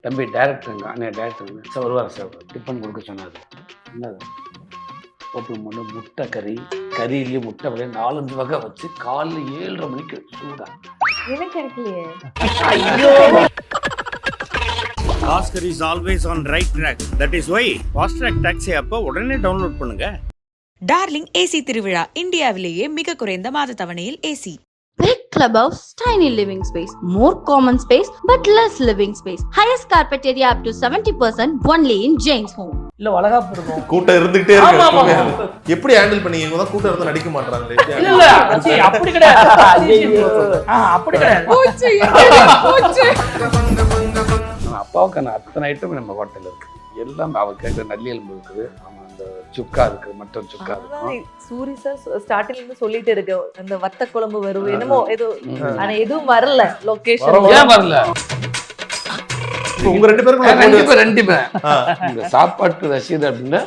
தம்பி டேரக்டருங்க, அண்ணே டேரக்டருங்க சார் வருவார் சார், டிஃபன் கொடுக்க சொன்னார். என்னது ஓப்பன் பண்ண முட்டை கறியிலேயே முட்டை வகை 4-5 வகை வச்சு காலைல 7:30 மணிக்கு சூடா. எனக்கு கிடைக்கலையே. Oscar is always on right track. That is why Fast Track Taxi app உடனே டவுன்லோட் பண்ணுங்க. டார்லிங் ஏசி திருவிழா இந்தியாவிலேயே மிக குறைந்த மாத தவணையில் AC. Big clubhouse, tiny living space, more common space but less living space. Highest carpet area up to 70% only in Jane's Home. இல்ல வளகாப்பு இருக்கும். கூட்டம் இருந்துகிட்டே இருக்கு. எப்படி ஹேண்டில் பண்ணீங்க? இவங்க தான் கூட்டம் இருந்து நடிக்க மாட்டாங்களே. இல்ல அப்படி கிடையாது. அப்படி கிடையாது. அப்பாவுக்கான அத்தனை ஐட்டம் நம்ம ஹோட்டலில் இருக்குது. எல்லாம் அவர் கேட்குற நல்லி எலும்பு இருக்குது, அந்த சுக்கா இருக்குது, மட்டன் சுக்கா இருக்கும். சூரி சார் ஸ்டார்டிங்ல இருந்து சொல்லிட்டு இருக்கு, அந்த வத்த குழம்பு வரும் என்னமோ ஏதோ, ஆனா எதுவும் வரல. லொகேஷன் ஏன் வரல? உங்க ரெண்டு பேரும் ரெண்டு பேர் இந்த சாப்பாட்டு ரசீது அப்படின்னா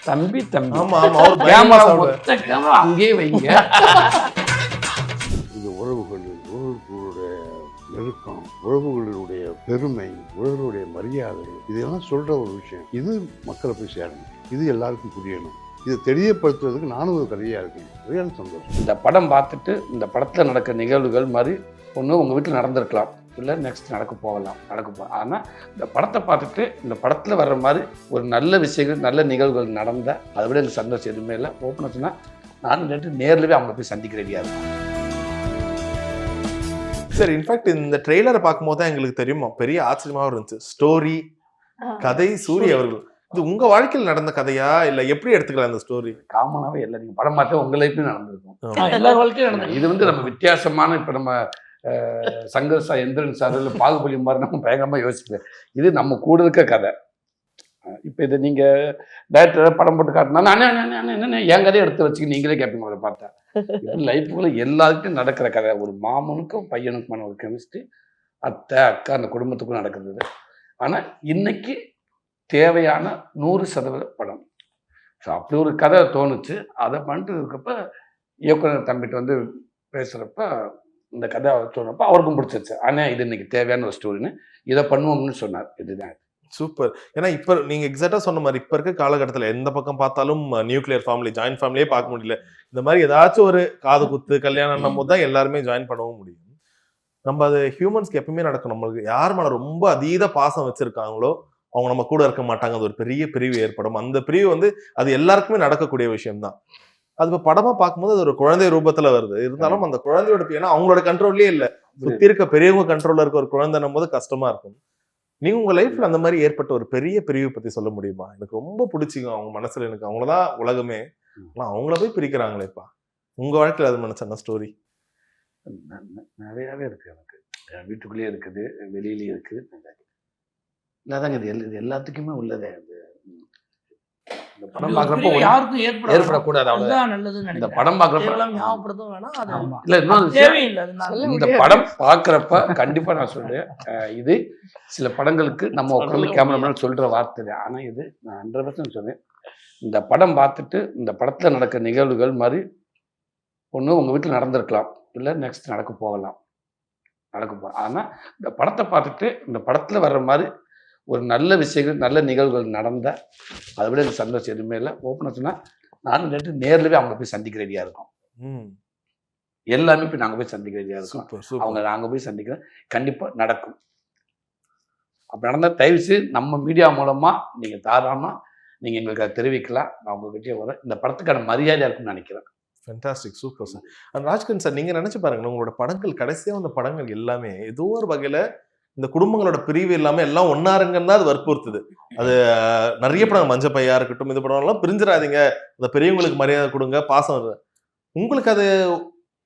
தம்பி ஆமா ஆமா அவர் கேமரா அங்கேயே வைங்க. இந்த உறவுகளுடைய நெருக்கம், உறவுகளுடைய பெருமை, உறவுகளுடைய மரியாதை, இதெல்லாம் சொல்ற ஒரு விஷயம். இது மக்களை போய் சேரணும், இது எல்லாருக்கும் புரியணும். இதை தெரியப்படுத்துறதுக்கு நானும் ஒரு கதையா இருக்கேன். சரியான சந்தோஷம். இந்த படம் பார்த்துட்டு இந்த படத்தில் நடக்கிற நிகழ்வுகள் மாதிரி ஒன்று உங்கள் வீட்டில் நடந்திருக்கலாம், இல்லை நெக்ஸ்ட் நடக்கும். ஆனால் இந்த படத்தை பார்த்துட்டு இந்த படத்தில் வர்ற மாதிரி ஒரு நல்ல விஷயங்கள், நல்ல நிகழ்வுகள் நடந்த அதை விட எனக்கு சந்தோஷம் எதுவுமே இல்லை. ஓப்பனாக சொன்னால் நானும் நேர்லவே அவங்கள போய் சந்திக்க ரெடியாக இருக்கும். சார், இன்ஃபேக்ட் இந்த ட்ரெய்லரை பார்க்கும்போது தான் எங்களுக்கு தெரியுமா பெரிய ஆச்சரியமாக இருந்துச்சு. ஸ்டோரி கதை சூரிய அவர்கள், இது உங்க வாழ்க்கையில் நடந்த கதையா இல்ல எப்படி எடுத்துக்கலாம் இந்த ஸ்டோரி? காமனாகவே இல்லை, நீங்கள் படம் பார்த்தா உங்கள் லைஃப்லையும் நடந்திருக்கும், எல்லார் வாழ்க்கையும் நடந்தது. இது நம்ம வித்தியாசமான, இப்போ நம்ம சங்கர் சார், எந்திரன் சார், இல்லை பாகுபலி மாதிரி நம்ம பயங்கரமாக யோசிக்கல. இது நம்ம கூட இருக்க கதை. இப்போ இதை நீங்கள் டைரக்டர் படம் போட்டு காட்டினா என்ன என் கதையை எடுத்து வச்சுக்க நீங்களே கேட்பீங்க. அதை பார்த்தா இது லைஃப்புக்குள்ள எல்லாருக்கும் நடக்கிற கதை. ஒரு மாமனுக்கும் பையனுக்குமான ஒரு கெமிஸ்ட்ரி, அத்தை அக்கா அந்த குடும்பத்துக்கும் நடக்கிறது. ஆனால் இன்னைக்கு தேவையான 100% படம். ஸோ அப்படி ஒரு கதை தோணுச்சு. அதை பண்ணிட்டு இருக்கப்ப இயக்குனர் தம்பிட்டு வந்து பேசுகிறப்ப இந்த கதை தோணுறப்ப அவருக்கும் பிடிச்சிருச்சு. ஆனால் இது இன்னைக்கு தேவையான ஒரு ஸ்டோரின்னு இதை பண்ணுவோம்னு சொன்னார். இதுதான் சூப்பர். ஏன்னா இப்ப நீங்க எக்ஸாக்டா சொன்ன மாதிரி இப்ப இருக்க காலகட்டத்தில் எந்த பக்கம் பார்த்தாலும் நியூக்ளியர் ஃபேமிலி, ஜாயின்ட் ஃபேமிலியே பார்க்க முடியல. இந்த மாதிரி ஏதாச்சும் ஒரு காது குத்து கல்யாணம் போது தான் எல்லாருமே ஜாயின் பண்ணவும் முடியும். நம்ம அது ஹியூமன்ஸ்க்கு எப்பவுமே நடக்கும். நம்மளுக்கு யார் மேல ரொம்ப அதீத பாசம் வச்சிருக்காங்களோ அவங்க நம்ம கூட இருக்க மாட்டாங்க. அது ஒரு பெரிய பிரிவு ஏற்படும். அந்த பிரிவு வந்து அது எல்லாருக்குமே நடக்கக்கூடிய விஷயம் தான். அது இப்போ படமா பார்க்கும்போது அது ஒரு குழந்தை ரூபத்துல வருது. இருந்தாலும் அந்த குழந்தையோட ஏன்னா அவங்களோட கண்ட்ரோல்லயே இல்லை, சுத்தி இருக்க பெரியவங்க கண்ட்ரோல்ல இருக்க ஒரு குழந்தைன்னும் போது கஷ்டமா இருக்கும். நீங்க உங்க லைஃப்ல அந்த மாதிரி ஏற்பட்ட ஒரு பெரிய பிரிவு பத்தி சொல்ல முடியுமா? எனக்கு ரொம்ப பிடிச்சிக்கும் அவங்க மனசுல, எனக்கு அவங்களதான் உலகமே, அவங்கள போய் பிரிக்கிறாங்களேப்பா. உங்க வாழ்க்கையில அது நினைச்ச ஸ்டோரி நிறையாவே இருக்கு. எனக்கு வீட்டுக்குள்ளேயே இருக்குது, வெளியிலயே இருக்குது. இல்லாதாங்க இது எல்லாத்துக்குமே உள்ளதே. இந்த படம் பார்க்குறப்ப யாருக்கும் ஏற்படக்கூடாது. அவ்வளவுதான் நல்லது. இந்த படம் பார்க்குறப்ப ஞாபகப்படுத்தும் வேணாம், அது இல்ல இன்னொரு தேவையில்லை. இந்த படம் பார்க்குறப்ப கண்டிப்பா நான் சொல்றேன், இது சில படங்களுக்கு நம்ம உட்காந்து கேமராமேன் சொல்ற வார்த்தை. ஆனா இது நான் 100% சொன்னேன். இந்த படம் பார்த்துட்டு இந்த படத்துல நடக்கிற நிகழ்வுகள் மாதிரி ஒன்று உங்க வீட்டில் நடந்திருக்கலாம், இல்லை நெக்ஸ்ட் நடக்கும். ஆனா இந்த படத்தை பார்த்துட்டு இந்த படத்துல வர்ற மாதிரி ஒரு நல்ல விஷயங்கள், நல்ல நிகழ்வுகள் நடந்த அதை விட எனக்கு சந்தோஷம் எதுவுமே இல்லை. ஓப்பனாக சொன்னால் நானும் நேர்லவே அவங்கள போய் சந்திக்க ரெடியாக இருக்கோம். எல்லாமே போய் நாங்கள் போய் சந்திக்க ரெடியாக இருக்கோம். அவங்க நாங்கள் போய் சந்திக்கிறோம், கண்டிப்பாக நடக்கும். அப்படி நடந்தால் தயவுசெய்து நம்ம மீடியா மூலமாக நீங்கள் தாராளமாக நீங்கள் எங்களுக்கு அதை தெரிவிக்கலாம். நான் உங்ககிட்டயே வரேன். இந்த படத்துக்கான மரியாதையாக இருக்குன்னு நினைக்கிறேன். Fantastic, super sir. Rajkan sir, நீங்க நினைச்சு பாருங்க, உங்களோட படங்கள் கடைசியாக வந்த படங்கள் எல்லாமே ஏதோ ஒரு வகையில இந்த குடும்பங்களோட பிரிவு இல்லாம எல்லாம் ஒன்னாருங்கன்னு தான் அது வற்புறுத்துது. அது நிறைய படம், மஞ்ச பையா இருக்கட்டும், இது படம் எல்லாம் பிரிஞ்சிடாதீங்க, அந்த பெரியவங்களுக்கு மரியாதை கொடுங்க, பாசம். உங்களுக்கு அது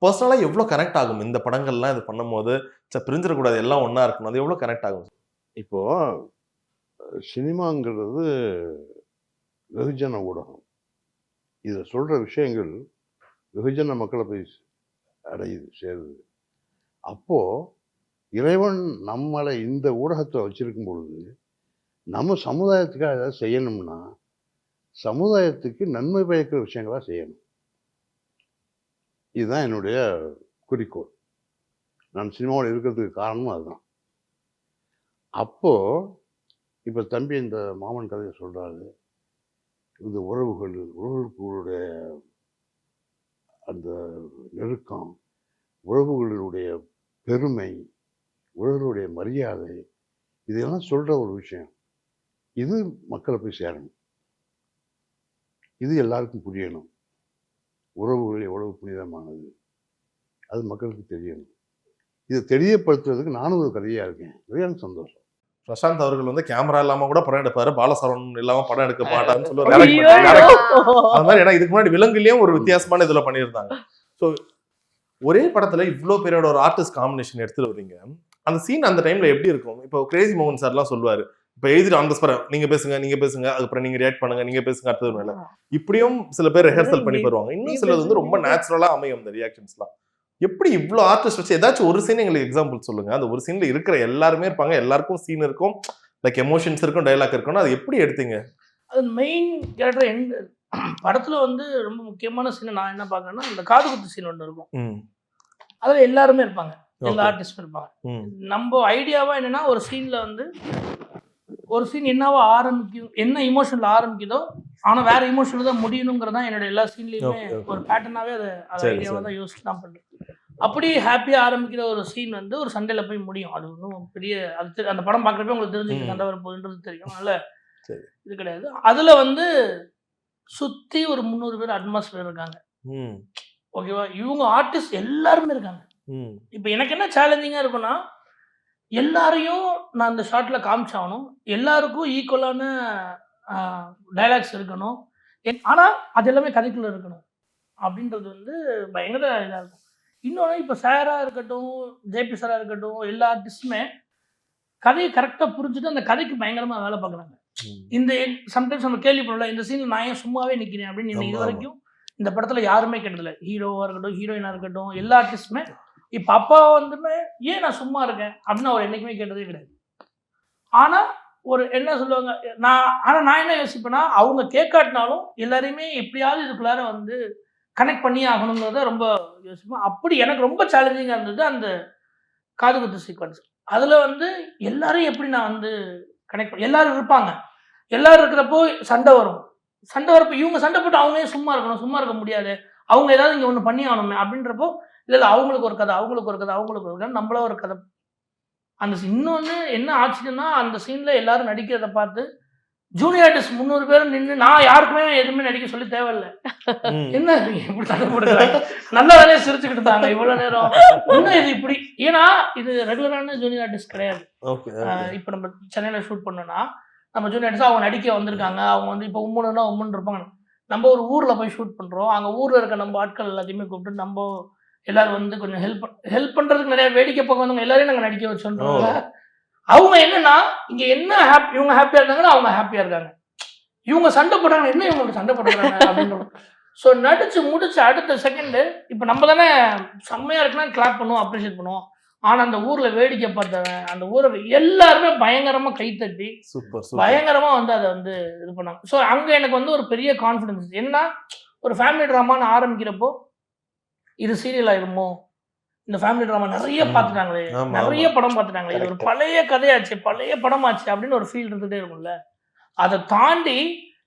பர்சனலா எவ்வளவு கனெக்ட் ஆகும் இந்த படங்கள்லாம் இது பண்ணும்போது? பிரிஞ்சிடக்கூடாது, எல்லாம் ஒன்னா இருக்கணும், அது எவ்வளவு கனெக்ட் ஆகும்? இப்போ சினிமாங்கிறது வெகுஜன ஊடகம். இதை சொல்ற விஷயங்கள் வெகுஜன மக்களை போய் அடையுது, சேருது. அப்போ இறைவன் நம்மளை இந்த ஊடகத்தை வச்சிருக்கும் பொழுது நம்ம சமுதாயத்துக்காக ஏதாவது செய்யணும்னா சமுதாயத்துக்கு நன்மை பயக்கிற விஷயங்களா செய்யணும். இதுதான் என்னுடைய குறிக்கோள். நான் சினிமாவில் இருக்கிறதுக்கு காரணமும் அதுதான். அப்போ இப்போ தம்பி இந்த மாமன் கதையை சொல்றாரு. இந்த உறவுகளுடைய அந்த நெருக்கம், உறவுகளுடைய பெருமை, உறவுகளுடைய மரியாதை, இதெல்லாம் சொல்ற ஒரு விஷயம். இது மக்களை போய் சேரணும். இது எல்லாருக்கும் புரியணும். உறவுகள் எவ்வளவு புனிதமானது, அது மக்களுக்கு தெரியணும். இதை தெரியப்படுத்துறதுக்கு நானும் ஒரு கதையா இருக்கேன். சரியான சந்தோஷம். பிரசாந்த் அவர்கள் வந்து கேமரா இல்லாம கூட படம் எடுப்பாரு, பாலசரவணன் இல்லாம படம் எடுக்க மாட்டாருன்னு சொல்லுவாரு. அது மாதிரி ஏன்னா இதுக்கு முன்னாடி விலங்குலயும் ஒரு வித்தியாசமான இதுல பண்ணியிருந்தாங்க. ஸோ ஒரே படத்துல இவ்வளவு பேரோட ஒரு ஆர்டிஸ்ட் காம்பினேஷன் எடுத்துட்டு வரீங்க. அந்த சீன் அந்த டைம்ல எப்படி இருக்கும்? இப்போ கிரேசி மோகன் சார்லாம் சொல்லுவாரு, இப்போ எழுதிட்டு அந்த ஸ்பரம் நீங்க பேசுங்க, அதுக்கப்புறம் நீங்க ரியாக்ட் பண்ணுங்க, நீங்க பேசுங்க, அடுத்தது மேல இப்படியும் சில பேர் ரிஹர்சல் பண்ணி போயிருவாங்க. இன்னும் சிலது வந்து ரொம்ப நேச்சுரலா அமையும் இந்த ரியாக்ஷன்ஸ்லாம். எப்படி இவ்வளோ ஆர்டிஸ்ட் வச்சு ஏதாச்சும் ஒரு சீன் எங்களுக்கு எக்ஸாம்பிள் சொல்லுங்க. அந்த ஒரு சீன்ல இருக்கிற எல்லாருமே இருப்பாங்க, எல்லாருக்கும் சீன் இருக்கும், லைக் எமோஷன்ஸ் இருக்கும், டைலாக் இருக்கும். அது எப்படி எடுத்தீங்க? அது மெயின் கேரக்டர் எங்க படத்துல வந்து ரொம்ப முக்கியமான சீன் நான் என்ன பார்க்கறேன்னா, இந்த காது குத்து சீன் ஒன்று இருக்கும். அதுல எல்லாருமே இருப்பாங்க, எல்லா ஆர்டிஸ்டும் இருப்பாங்க. நம்ம ஐடியாவா என்னன்னா, ஒரு சீன்ல வந்து ஒரு சீன் என்னவா ஆரம்பிக்கும், என்ன இமோஷன்ல ஆரம்பிக்குதோ ஆனா வேற இமோஷன்ல தான் முடியணுங்கிறது தான் என்னோட எல்லா சீன்லயுமே ஒரு பேட்டர்னாவே அதை ஐடியாவா தான் யோசிச்சு தான் பண்றேன். அப்படி ஹாப்பியா ஆரம்பிக்கிற ஒரு சீன் வந்து ஒரு சண்டையில போய் முடியும். அது ஒன்றும் பெரிய அது அந்த படம் பார்க்குறப்ப உங்களுக்கு தெரிஞ்சுக்க சண்டை வரப்போகுதுன்றது தெரியும். அதனால இது கிடையாது. அதுல வந்து சுத்தி ஒரு 300 பேர் அட்மாஸ்பியர் இருக்காங்க. ஓகேவா? இவங்க ஆர்டிஸ்ட் எல்லாருமே இருக்காங்க. இப்போ எனக்கு என்ன சேலஞ்சிங்கா இருக்குன்னா, எல்லாரையும் நான் அந்த ஷார்ட்ல காமிச்சாகணும், எல்லாருக்கும் ஈக்குவலான டைலாக்ஸ் இருக்கணும், ஆனா அது எல்லாமே கதைக்குள்ள இருக்கணும் அப்படின்றது வந்து பயங்கர இதா இருக்கும். இன்னொன்று இப்போ சாரா இருக்கட்டும், ஜேபி சாரா இருக்கட்டும், எல்லா ஆர்டிஸ்டுமே கதையை கரெக்டாக புரிஞ்சுட்டு அந்த கதைக்கு பயங்கரமாக வேலை பார்க்குறாங்க. இந்த சம்டைம்ஸ் நம்ம கேள்விப்படல, இந்த சீன் நான் ஏன் சும்மாவே நிற்கிறேன் அப்படின்னு இது வரைக்கும் இந்த படத்தில் யாருமே கேட்டதில்லை. ஹீரோவாக இருக்கட்டும், ஹீரோயினாக இருக்கட்டும், எல்லா ஆர்டிஸ்ட்டுமே இப்போ அப்பா வந்துமே ஏன் நான் சும்மா இருக்கேன் அப்படின்னு அவர் என்றைக்குமே கேட்டதே கிடையாது. ஆனால் ஒரு என்ன சொல்லுவாங்க, நான் என்ன யோசிப்பேன்னா, அவங்க கேட்காட்டினாலும் எல்லாரையுமே எப்படியாவது இதுக்குள்ளார வந்து கனெக்ட் பண்ணி ஆகணுங்கிறத ரொம்ப யோசிப்பேன். அப்படி எனக்கு ரொம்ப சேலஞ்சிங்காக இருந்தது அந்த காது குத்து சீக்வன்ஸ். அதில் வந்து எல்லாரையும் எப்படி நான் வந்து கனெக்ட் பண்ணி, எல்லாரும் இருப்பாங்க, எல்லாரும் இருக்கிறப்போ சண்டை வரும், சண்டை வரப்போ இவங்க சண்டை போட்டு அவங்க சும்மா இருக்கணும், சும்மா இருக்க முடியாது, அவங்க ஏதாவது இங்கே ஒன்று பண்ணி ஆகணுமே அப்படின்றப்போ இல்லை அவங்களுக்கு ஒரு கதை, அவங்களுக்கு ஒரு கதை, அவங்களுக்கு ஒரு கதை, நம்மள ஒரு கதை. அந்த இன்னொன்று என்ன ஆச்சுன்னா, அந்த சீனில் எல்லாரும் நடிக்கிறத பார்த்து ஜூனியர் ஆர்டிஸ்ட் 300 பேரும் நின்று நான் யாருக்குமே எதுவுமே நடிக்க சொல்லி தேவையில்லை. என்ன இப்படி சண்டை போட்டுக்கிறாங்க, நல்ல வேலையை சிரிச்சுக்கிட்டு இருந்தாங்க இவ்வளோ நேரம், இன்னும் இது இப்படி. ஏன்னா இது ரெகுலரான ஜூனியர் ஆர்டிஸ்ட் கிடையாது. இப்போ நம்ம சென்னையில் ஷூட் பண்ணோன்னா நம்ம ஜூனியர் ஆர்டிஸ்ட் அவங்க நடிக்க வந்திருக்காங்க, அவங்க வந்து இப்போ உம்முன்னா உம்முன்னு இருப்பாங்க. நம்ம ஒரு ஊரில் போய் ஷூட் பண்ணுறோம், அங்கே ஊரில் இருக்க நம்ம ஆட்கள் எல்லாத்தையுமே கூப்பிட்டு நம்ம எல்லாரும் வந்து கொஞ்சம் ஹெல்ப் பண்ணுறதுக்கு நிறைய வேடிக்கை பார்க்க வந்தவங்க எல்லாரையும் நாங்கள் நடிக்க வச்சோன்றோம். அவங்க என்னன்னா இங்கே என்ன இவங்க ஹாப்பியாக இருந்தாங்கன்னா அவங்க ஹாப்பியாக இருக்காங்க, இவங்க சண்டை போடுறாங்க என்ன இவங்களுக்கு சண்டை போடுறாங்க அப்படின்னு. ஸோ நடிச்சு முடிச்சு அடுத்த செகண்டு இப்போ நம்ம தானே செம்மையாக இருக்குன்னா கிளாப் பண்ணுவோம், அப்ரிஷியேட் பண்ணுவோம். ஆனால் அந்த ஊரில் வேடிக்கை பார்த்தவன் அந்த ஊரை எல்லாருமே பயங்கரமாக கைத்தட்டி பயங்கரமாக வந்து அதை வந்து இது பண்ணாங்க. ஸோ அங்கே எனக்கு வந்து ஒரு பெரிய கான்ஃபிடன்ஸ் என்னன்னா, ஒரு ஃபேமிலி ட்ராமான்னு ஆரம்பிக்கிறப்போ இது சீரியல் ஆயிருமோ, இந்த ஃபேமிலி ட்ராமா நிறைய பார்த்துட்டாங்களே, நிறைய படம் பார்த்துட்டாங்களே, இது ஒரு பழைய கதையாச்சு, பழைய படமாச்சு அப்படின்னு ஒரு ஃபீல் இருந்துகிட்டே இருக்கும்ல. அதை தாண்டி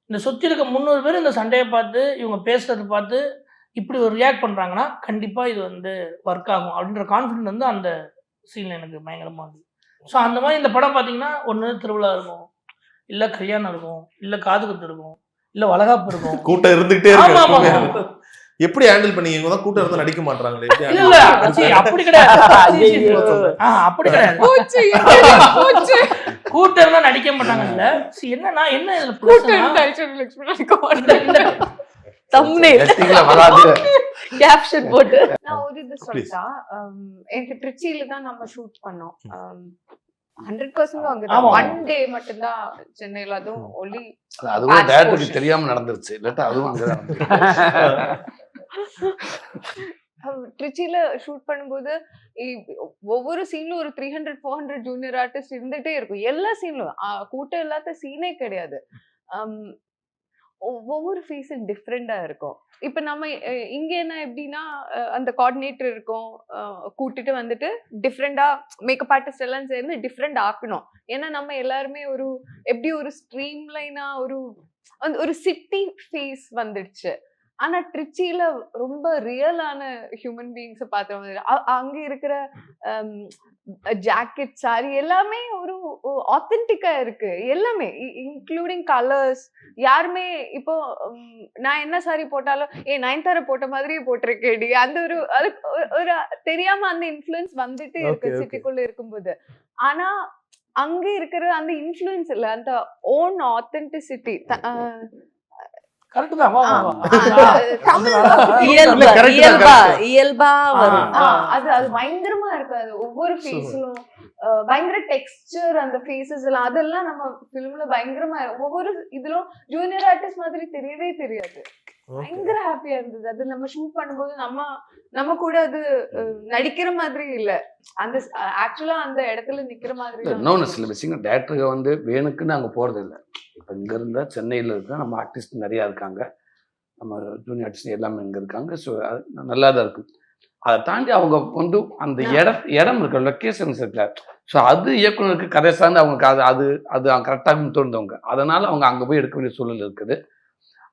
இந்த சுற்றி இருக்க 300 பேர் இந்த சண்டையை பார்த்து இவங்க பேசுறதை பார்த்து இப்படி ஒரு ரியாக்ட் பண்ணுறாங்கன்னா கண்டிப்பாக இது வந்து ஒர்க் ஆகும் அப்படின்ற கான்ஃபிடன்ஸ் வந்து அந்த சீனில் எனக்கு பயங்கரமாக இருந்துது. ஸோ அந்த மாதிரி இந்த படம் பார்த்தீங்கன்னா ஒன்று திருவிழா இருக்கும், இல்லை கல்யாணம் இருக்கும், இல்லை காது குத்து இருக்கும், இல்லை வளகாப்பு இருக்கும், கூட்டம் இருந்துகிட்டே இருக்கு. எப்படி ஹேண்டில் பண்ணீங்க? இவங்க தான் கூட்டம் இருந்தா நடிக்க மாட்டாங்களே. இல்ல அப்படி கிடையாது, அப்படி கிடையாது, கூட்டம் இருந்தா நடிக்க மாட்டாங்க. இல்ல என்னன்னா என்ன கேப்ஷன் போட்டு நான் ஒரு இது சொல்லிட்டா, எனக்கு திருச்சியில தான் நம்ம ஷூட் பண்ணோம். 100% அங்கதான். ஒன் டே மட்டும்தான் சென்னையில, அதுவும் ஒலி அதுவும் டைரக்டருக்கு தெரியாம நடந்துருச்சு, இல்லாட்டா அதுவும் அங்கதான். திருச்சியில ஷூட் பண்ணும்போது ஒவ்வொரு சீன்ல ஒரு 300-400 ஜூனியர் ஆர்டிஸ்ட் இருந்துட்டே இருக்கும். எல்லா சீன்லும் கூட்டம் இல்லாத சீனே கிடையாது. ஒவ்வொரு ஃபேஸும் டிஃப்ரெண்டா இருக்கும். இப்ப நம்ம இங்க என்ன எப்படின்னா அந்த கோஆர்டினேட்டர் இருக்கும், கூட்டிட்டு வந்துட்டு டிஃப்ரெண்டா மேக்கப் ஆர்டிஸ்ட் எல்லாம் சேர்ந்து டிஃப்ரெண்ட் ஆக்கணும். ஏன்னா நம்ம எல்லாருமே ஒரு எப்படி ஒரு ஸ்ட்ரீம் லைனா ஒரு சிட்டி ஃபேஸ் வந்துடுச்சு. ஆனா ட்ரிச்சியில ரொம்ப ரியலான ஹியூமன் பீயிங்ஸ் பார்த்த மாதிரி அங்க இருக்கிற ஜாக்கெட் சாரி எல்லாமே ஒரு ஆத்தென்டிக்கா இருக்கு. எல்லாமே இன்க்ளூடிங் கலர்ஸ். யாருமே இப்போ நான் என்ன சாரி போட்டாலும் நயன்தாரா போட்ட மாதிரியே போட்டிருக்கேடி அந்த ஒரு தெரியாம அந்த இன்ஃப்ளூயன்ஸ் வந்துட்டு இருக்கு சிட்டிக்குள்ள இருக்கும்போது. ஆனா அங்க இருக்கிற அந்த இன்ஃப்ளூயன்ஸ் இல்ல, அந்த ஓன் ஆத்தென்டிசிட்டி கரெக்ட் தான். இயல்பா வரும். அது பயங்கரமா இருக்கு. அது ஒவ்வொரு ஃபேஸ்லும் பயங்கர டெக்ஸ்டர், அந்த ஃபேஸஸ் எல்லாம் அதெல்லாம் நம்ம ஃபிலிம்ல பயங்கரமா ஒவ்வொரு இதுலும் ஜூனியர் ஆர்டிஸ்ட் மாதிரி தெரியவே தெரியாது. பயங்கர ஹாப்பியா இருந்தது. அது நம்ம ஷூட் பண்ணும்போது நம்ம கூட அது நடிக்கிற மாதிரி இல்ல, அந்த ஆக்சுவலா அந்த இடத்துல நிக்கிற மாதிரி. இன்னொன்னு சில விஷயங்கள் டேரக்டருக்கு வந்து வேணுக்குன்னு அங்க போறது இல்லை. இப்போ இங்க இருந்தா சென்னையில இருக்க நம்ம ஆர்டிஸ்ட் நிறையா இருக்காங்க, நம்ம ஜூனியர் ஆர்டிஸ்ட் எல்லாமே இங்கே இருக்காங்க. ஸோ அது நல்லா தான் இருக்கும். அதை தாண்டி அவங்க வந்து அந்த இடம் இருக்கிற லொக்கேஷன்ஸ் இருக்குல்ல, ஸோ அது இயக்குனருக்கு கதை சார்ந்து அவங்களுக்கு அது கரெக்டாக தோணுதவங்க, அதனால அவங்க அங்கே போய் எடுக்க வேண்டிய சூழல் இருக்குது.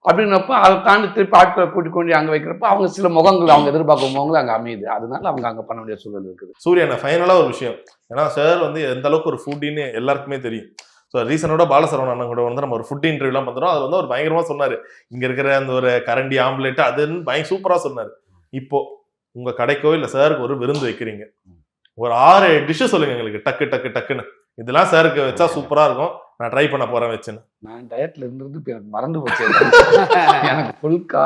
அப்படின்னப்போ அதை தாண்டி திருப்பி ஆட்களை கூட்டிக் கொண்டு அங்கே வைக்கிறப்போ அவங்க சில முகங்கள் அவங்க எதிர்பார்க்கும் முகங்கள் அங்கே அமையுது, அதனால அவங்க அங்கே பண்ண வேண்டிய சூழல் இருக்குது. சூர்யா ஃபைனலாக ஒரு விஷயம், ஏன்னா சார் வந்து எந்த அளவுக்கு ஒரு ஃபுட்டின்னு எல்லாருக்குமே தெரியும். ஸோ ரீசனோட பாலசரவணன் அண்ணன் கூட வந்து நம்ம ஒரு ஃபுட் இன்டர்வியூலாம் பண்ணுறோம். அது வந்து அவர் பயங்கரமாக சொன்னார், இங்கே இருக்கிற அந்த ஒரு கரண்டி ஆம்லேட் அதுன்னு பயங்கர சூப்பராக சொன்னார். இப்போ உங்கள் கடைக்கோ இல்லை சாருக்கு ஒரு விருந்து வைக்கிறீங்க, ஒரு 6 டிஷ்ஷு சொல்லுங்க எங்களுக்கு டக்குன்னு, இதெல்லாம் சாருக்கு வச்சா சூப்பராக இருக்கும், நான் ட்ரை பண்ண போகிறேன் வச்சுன்னு. நான் டயட்ல இருந்தது இப்போ எனக்கு மறந்து போச்சு. எனக்கு phulka,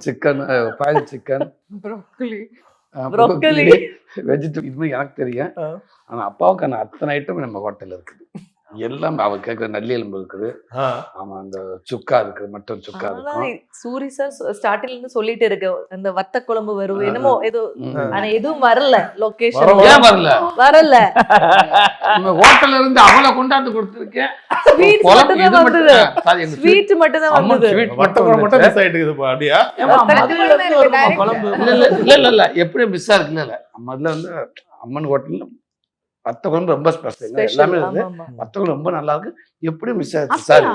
chicken, boil chicken, broccoli, vegetable இது மாதிரி எனக்கு தெரியும். ஆனால் அப்பாவுக்கான அத்தனை ஐட்டம் நம்ம ஹோட்டலில் இருக்குது. எல்லாமே அவ கேட்குற நல்லி எலும்பு இருக்குது, ஆமா அந்த சுக்கா இருக்குது, மட்டன் சுக்கா இருக்கும். சூரி சார் ஸ்டார்டிங்ல இருந்து சொல்லிட்டு இருக்கு, அந்த வத்த குழம்பு வரும் என்னமோ ஏதோ, ஆனா எதுவும் வரல. லொகேஷன் வரல. நம்ம ஹோட்டல்ல இருந்து அவளை கொண்டாந்து கொடுத்துருக்கேன். ஸ்வீட் மட்டும் தான் வந்தது. இல்ல எப்படி மிஸ் ஆகுது? இல்ல முதல்ல வந்து அம்மன் ஹோட்டல்ல வத்த குழம்பு ரொம்ப ஸ்பெஷல், எல்லாமே இருந்து வத்த குழம்பு ரொம்ப நல்லா இருக்கு. எப்படி மிஸ் ஆச்சு சார்?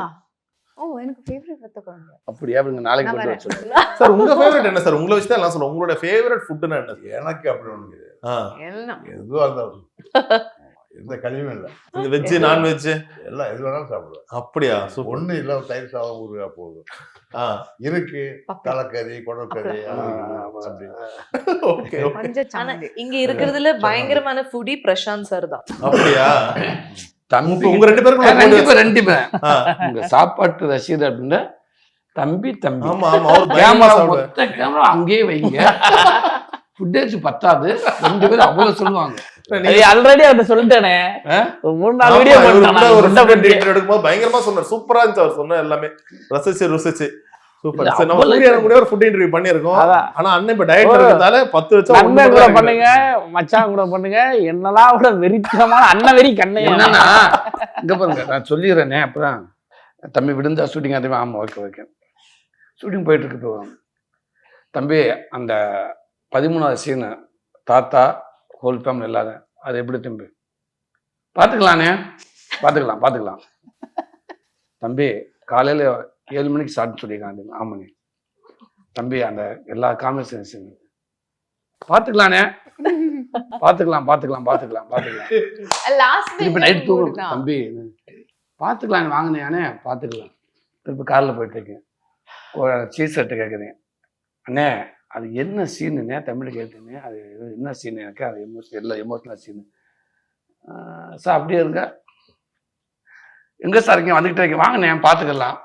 எனக்கு ஃபேவரட் வத்த குழம்பு. அப்படியே அப்படிங்க நாளைக்கு கொண்டு வர சொல்லுங்க சார். உங்க ஃபேவரட் என்ன சார்? உங்களை வச்சு தான் எல்லாம் சொல்லுவோம். உங்களோட ஃபேவரட் ஃபுட்னா என்ன? எனக்கு அப்படி ஒண்ணு எல்லாம் எதுவா இருந்தாலும் எந்த கழிவும் இல்லை. இந்த வெஜ் நான்வெஜ் எல்லாம் எது வேணாலும் சாப்பிடுவேன். அப்படியா? ஒண்ணு இல்ல, தயிர் சாதம் ஊறுகாய் போதும் இருக்கு, தலைக்கறி குடல்கறி. இங்க இருக்கிறதுல பயங்கரமான ஃபுடி பிரசாந்த் சார் தான். அப்படியா? தம்பி உங்க 2 பேரும் 2 பேர் உங்க சாப்பாட்டு ரசீது அப்படின்னா தம்பி. ஆமா ஆமா, அவர் கேமரா மொத்த கேமரா அங்கேயே வைங்க, ஃபுட்டேஜ் பத்தாது. 2 பேரும் அவ்வளவு சொல்லுவாங்க. ஆல்ரெடி அவர்கிட்ட சொல்லிட்டேனே, 3-4 வீடியோ எடுக்கும்போது பயங்கரமா சொன்னார், சூப்பரா இருந்துச்சு. அவர் சொன்ன எல்லாமே ருசிச்சு சூப்பர். நம்ம கூட ஒரு ஃபுட் இன்டர்வியூ பண்ணியிருக்கோம். ஆனா அண்ணன் இப்ப டயட் இருக்கிறதால 10 வச்சா அண்ணன் கூட பண்ணுங்க, மச்சான் கூட பண்ணுங்க, என்னெல்லாம் கூட வெறித்தனமான அண்ணன் வெறி கண்ணை. என்னன்னா இங்க பாருங்க, நான் சொல்லிடுறேனே. அப்புறம் தம்பி விடுந்தா ஷூட்டிங் அதிகமா? ஆமா ஓகே ஷூட்டிங் போயிட்டு இருக்கு. தம்பி அந்த 13வது சீனு தாத்தா ஹோல் ஃபேமிலி இல்லாத, அது எப்படி தம்பி? பார்த்துக்கலாம் தம்பி. காலையில் 7 மணிக்கு ஸ்டார்ட் சொல்லியிருக்காங்க. ஆமாண்ணே தம்பி, அந்த எல்லா காம்பினேஷன் பார்த்துக்கலாண்ணே. பார்த்துக்கலாம் திருப்பி நைட் தூங்கணும் தம்பி. பார்த்துக்கலாம் வாங்கினே பார்த்துக்கலாம். திருப்பி காரில் போயிட்டு இருக்கேன், ஒரு சீஸ் செட்டு கேட்குறேன். அண்ணே அது என்ன சீனுண்ணே? தமிழ் கேட்டேனே, அது என்ன சீனு? எனக்கு அது எமோஷனல் சீனு சார். அப்படியே இருங்க, எங்க சார் இருக்கீங்க? வந்துகிட்டே இருக்கேன். வாங்கண்ணே பார்த்துக்கலாம்.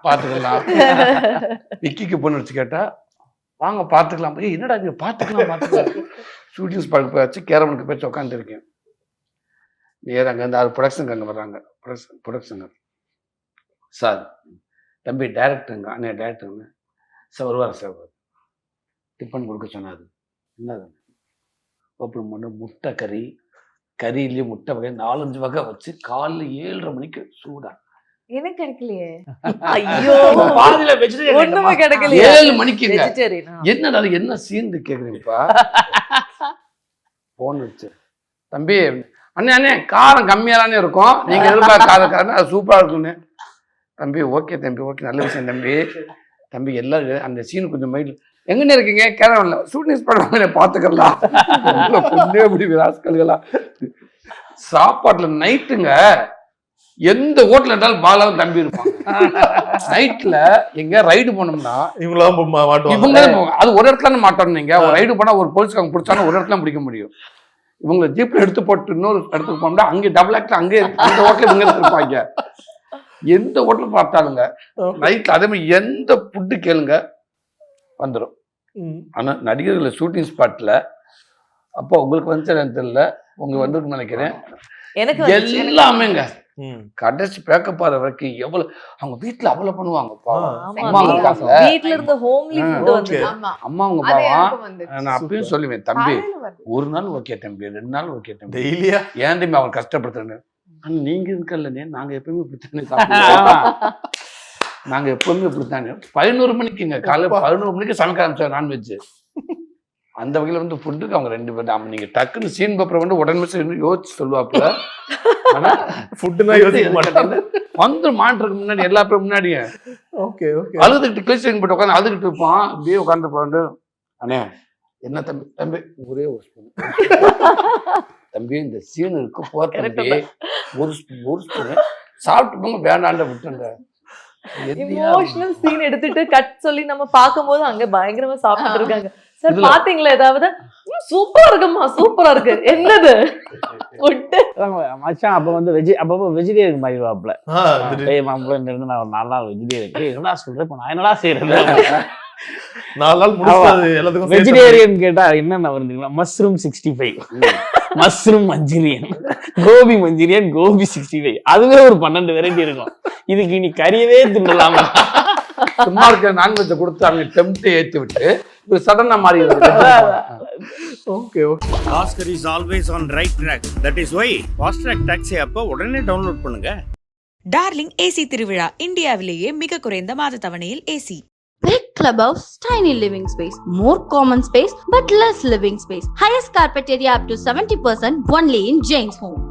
விக்கிக்கு பொண்ணு வச்சு கேட்டா வாங்க பார்த்துக்கலாம். என்னடா இங்க பார்த்துக்கலாம். ஷூட்டிங் ஸ்பாட் போயாச்சு, கேரவனுக்கு போய் உட்காந்துட்டு இருக்கேன். நேரம் அங்கே அந்த ப்ரொடக்ஷனுக்கு அங்கே வர்றாங்க. ப்ரொடக்ஷன் சார் தம்பி டைரக்டருங்க. அண்ணே டைரக்டருங்க சார் வருவார் சார். டிஃபன் கொடுக்க சொன்னாது. என்னது? ஓப்பன் பண்ண முட்டை கறியிலேயே முட்டை வகை 4-5 வகை வச்சு காலைல 7:30 மணிக்கு சூடா எனக்கு கிடைக்கலையே. ஐயோ பாதியில வெஜிடேரியன் ஒண்ணுமே கிடைக்கலையே. 7 மணிக்குங்க. வெஜிடேரியன். என்னடா அது என்ன சீன் கேக்குறீங்கப்பா? போன் வச்சு தம்பி அண்ணே அண்ணே காரம் கம்மியாதானே இருக்கும், நீங்க எதிர்பார்க்க காரம் அது சூப்பரா இருக்கும்னு. தம்பி ஓகே தம்பி ஓகே நல்ல விஷயம் தம்பி. தம்பி எல்லாரும் அந்த சீன் கொஞ்சம் மைண்ட் எங்கன்னு இருக்கீங்க? கேரளா ஷூட்டிங் பண்ணுவாங்க பார்த்துக்கலாம். கொஞ்சம் இப்படி விராஸ்கல்களா சாப்பாட்டுல நைட்டுங்க எந்த ஹோட்டல் இருந்தாலும் பாலாவும் தம்பி இருப்பாங்க. நைட்ல எங்க ரைடு போனோம்னா இவங்க அது ஒரு இடத்துல மாட்டோம். நீங்க ஒரு ரைடு போனா ஒரு போலீஸ்காரங்க பிடிச்சாலும் ஒரு இடத்துல பிடிக்க முடியும். இவங்களை ஜீப்ல எடுத்து போட்டு இன்னொரு இடத்துக்கு போனோம்னா அங்கே டபுள் ஆக்ட்ல அங்கே அந்த ஹோட்டல் இவங்க இருப்பாங்க. எந்த ஹோட்டல் பார்த்தாலுங்க நைட்ல அதே மாதிரி எந்த ஃபுட்டு கேளுங்க வந்துடும். ஆனா நடிகர்களை ஷூட்டிங் ஸ்பாட்ல அப்போ உங்களுக்கு வந்து தெரியல, உங்க வந்திருக்குன்னு நினைக்கிறேன். எனக்கு எல்லாமேங்க கடைசி பேக்கப் ஆகிற வரைக்கும் எவ்வளவு அவங்க வீட்டுல அவ்வளவு பண்ணுவாங்கப்பா. வீட்ல இருந்து ஹோம்லி ஃபுட் வந்து அம்மாங்க பாவம். நான் அப்பயும் சொல்லுவேன், தம்பி ஒரு நாள் ஓகே தம்பி, 2 நாள் ஓகே தம்பி, ஏன் தம்பி அவன் கஷ்டப்படுத்துறேன்னு. ஆனா நீங்க இருக்கல்லனே நாங்க எப்பவுமே இப்படித்தானே சாப்பிடுவோம். நாங்க எப்பவுமே இப்படித்தானே 11 மணிக்குங்க காலையில 11 மணிக்கு சமைக்க ஆரம்பிச்சோம் நான்வெஜ். அந்த வகையில வந்து ஃபுட்டுக்கு அவங்க 2 பேரும் நீங்க டக்குன்னு சீன் பேப்பரை வந்து உடனே யோசிச்சு சொல்லுவாப்புல. ஆனா ஃபுட்டுனா யோசிக்க மாட்டாங்க. வந்து மாட்டுறதுக்கு முன்னாடி எல்லா பேரும் முன்னாடியே அழுதுகிட்டு கிளீன் போட்டு உட்காந்து அழுதுகிட்டு இருப்பான். அப்படியே உட்காந்து போட்டு அண்ணே என்ன தம்பி தம்பி ஒரே ஒரு ஸ்பூன் தம்பி இந்த சீன் இருக்கு போற தம்பி ஒரு ஸ்பூன் சாப்பிட்டு போங்க வேண்டாண்ட விட்டுங்க. எமோஷனல் சீன் எடுத்துட்டு கட் சொல்லி நம்ம பார்க்கும்போது அங்க பயங்கரமா சாப்பிட்டு இருக்காங்க. சார் பாத்தீங்களா ஏதாவது? சூப்பரா இருக்குமா, சூப்பரா இருக்கு. என்னது மச்சான் அப்ப வந்து அப்பப்போ வெஜிடேரியன் மாறிடுவாப்ல. மாப்பிள்ள இருந்து நான் ஒரு 4 நாள் வெஜிடேரியன். என்னடா சொல்றேன் இப்ப நான் என்னடா செய்யறது? 4 நாள் முடிச்சாது எல்லாத்துக்கும் வெஜிடேரியன் கேட்டா என்னென்ன வருதுங்களா? மஷ்ரூம் 65, மஷ்ரூம் மஞ்சூரியன், கோபி மஞ்சூரியன், கோபி 65, அதுவே ஒரு 12 வெரைட்டி இருக்கும். இதுக்கு இனி கறியவே தின்னலாமா? சும்மா இருக்க நான்வெஜ் கொடுத்து அவங்க டெம்ப்ட் ஏத்தி விட்டு ஒரு சடனா மாறி. Okay okay. Oscar is always on right track. That is why Fast Track Taxi app உடனே டவுன்லோட் பண்ணுங்க. டார்லிங் ஏசி திருவிழா இந்தியாவிலேயே மிக குறைந்த மாத தவணையில் AC. Big clubhouse, tiny living space, more common space but less living space. Highest carpet area up to 70% only in James Home.